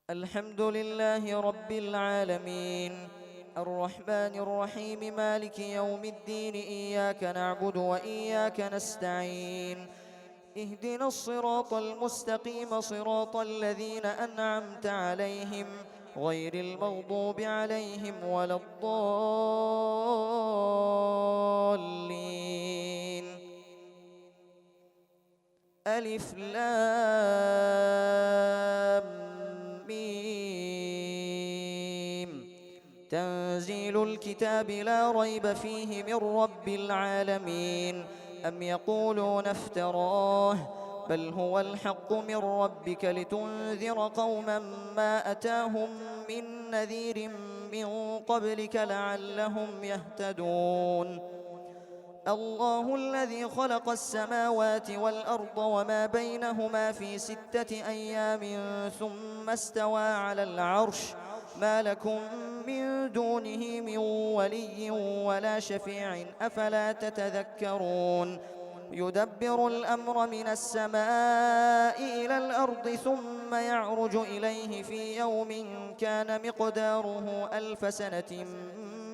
الحمد لله رب العالمين، الرحمن الرحيم، مالك يوم الدين. إياك نعبد وإياك نستعين. اهدنا الصراط المستقيم، صراط الذين أنعمت عليهم غير المغضوب عليهم ولا الضالين. ألف لام ميم. تنزيل الكتاب لا ريب فيه من رب العالمين. أم يقولون افتراه، بل هو الحق من ربك لتنذر قوما ما أتاهم من نذير من قبلك لعلهم يهتدون. الله الذي خلق السماوات والأرض وما بينهما في 6 أيام ثم استوى على العرش. ما لكم من دونه من ولي ولا شفيع، أفلا تتذكرون. يدبر الأمر من السماء إلى الأرض ثم يعرج إليه في يوم كان مقداره 1000 سنة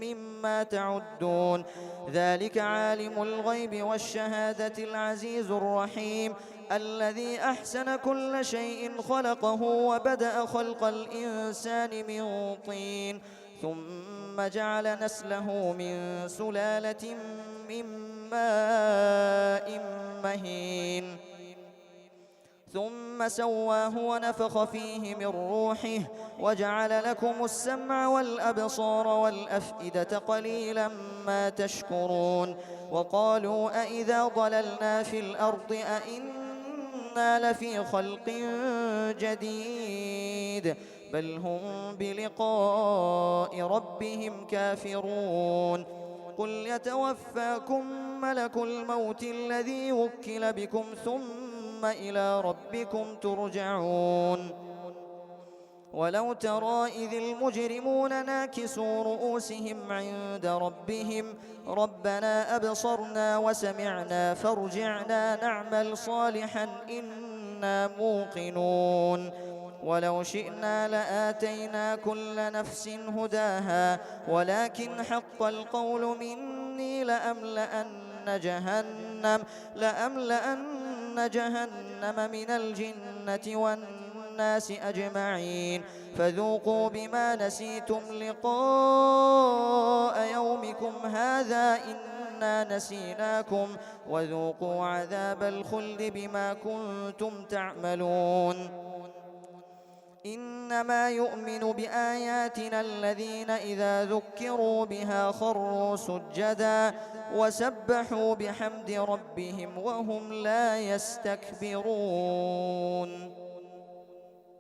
مما تعدون. ذلك عالم الغيب والشهادة العزيز الرحيم، الذي أحسن كل شيء خلقه وبدأ خلق الإنسان من طين، ثم جعل نسله من سلالة من ماء مهين، ثم سواه ونفخ فيه من روحه وجعل لكم السمع والأبصار والأفئدة قليلا ما تشكرون. وقالوا أإذا ضللنا في الأرض أإنا لفي خلق جديد، بل هم بلقاء ربهم كافرون. قل يتوفاكم ملك الموت الذي وكل بكم ثم إلى ربكم ترجعون. ولو ترى إذ المجرمون ناكسوا رؤوسهم عند ربهم ربنا أبصرنا وسمعنا فارجعنا نعمل صالحا إنا موقنون. ولو شئنا لآتينا كل نفس هداها ولكن حق القول مني لأملأن جهنم من الجنة والناس أجمعين. فذوقوا بما نسيتم لقاء يومكم هذا إنا نسيناكم وذوقوا عذاب الخلد بما كنتم تعملون. إنما يؤمن بآياتنا الذين إذا ذكروا بها خروا سجدا وسبحوا بحمد ربهم وهم لا يستكبرون.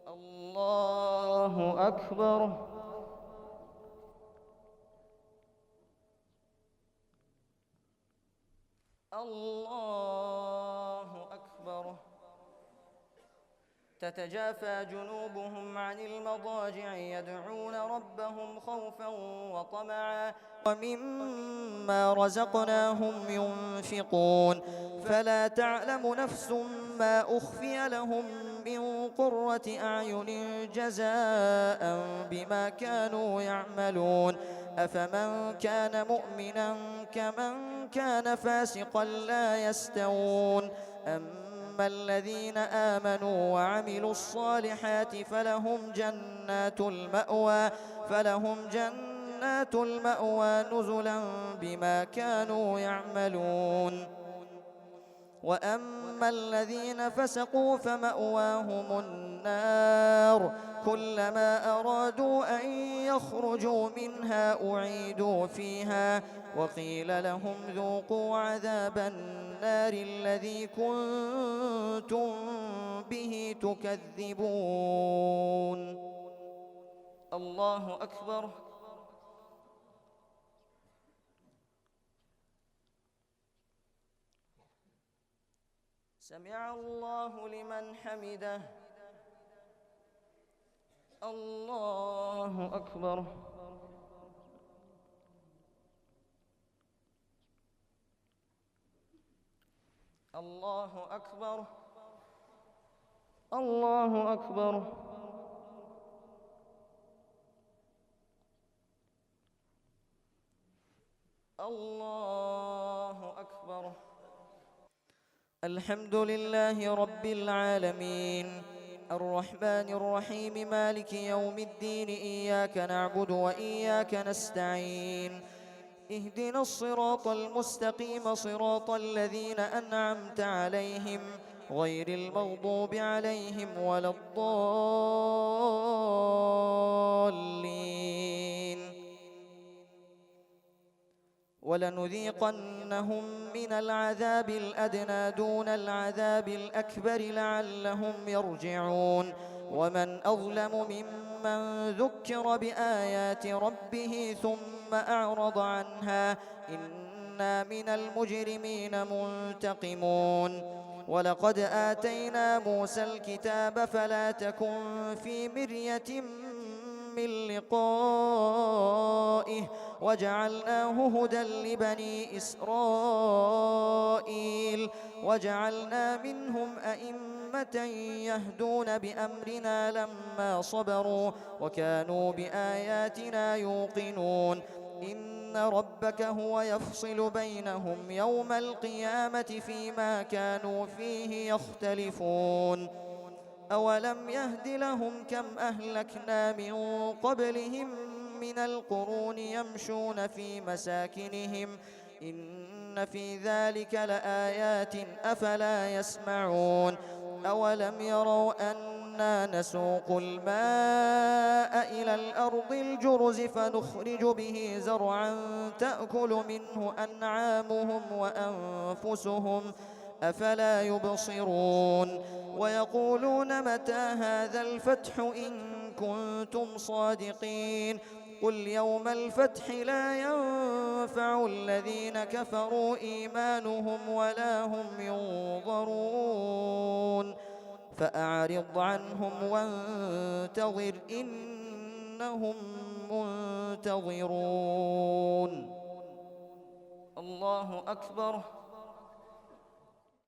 الله أكبر. الله أكبر. تتجافى جنوبهم عن المضاجع يدعون ربهم خوفا وطمعا ومما رزقناهم ينفقون. فلا تعلم نفس ما أخفي لهم من قرة أعين جزاء بما كانوا يعملون. أفمن كان مؤمنا كمن كان فاسقا لا يستوون. أما الذين آمنوا وعملوا الصالحات فلهم جنات المأوى نزلا بما كانوا يعملون. وأما الذين فسقوا فمأواهم النار كلما أرادوا أن يخرجوا منها أعيدوا فيها وقيل لهم ذوقوا عذاب النار الذي كنتم به تكذبون. الله أكبر. سمع الله لمن حمده. الله أكبر. الله أكبر. الله أكبر. الله أكبر. الحمد لله رب العالمين الرحمن الرحيم مالك يوم الدين إياك نعبد وإياك نستعين اهدنا الصراط المستقيم صراط الذين أنعمت عليهم غير المغضوب عليهم ولا الضالين ولنذيقنهم من العذاب الأدنى دون العذاب الأكبر لعلهم يرجعون ومن أظلم ممن ذكر بآيات ربه ثم أعرض عنها إنا من المجرمين منتقمون ولقد آتينا موسى الكتاب فلا تكن في مرية من لقائه وجعلناه هدى لبني إسرائيل وجعلنا منهم أئمة يهدون بأمرنا لما صبروا وكانوا بآياتنا يوقنون إن ربك هو يفصل بينهم يوم القيامة فيما كانوا فيه يختلفون أولم يهد لهم كم أهلكنا من قبلهم من القرون يمشون في مساكنهم إن في ذلك لآيات أفلا يسمعون أولم يروا أنا نسوق الماء إلى الأرض الجرز فنخرج به زرعا تأكل منه أنعامهم وأنفسهم أفلا يبصرون ويقولون متى هذا الفتح إن كنتم صادقين قل يوم الفتح لا ينفع الذين كفروا إيمانهم ولا هم ينظرون فأعرض عنهم وانتظر إنهم منتظرون. الله أكبر.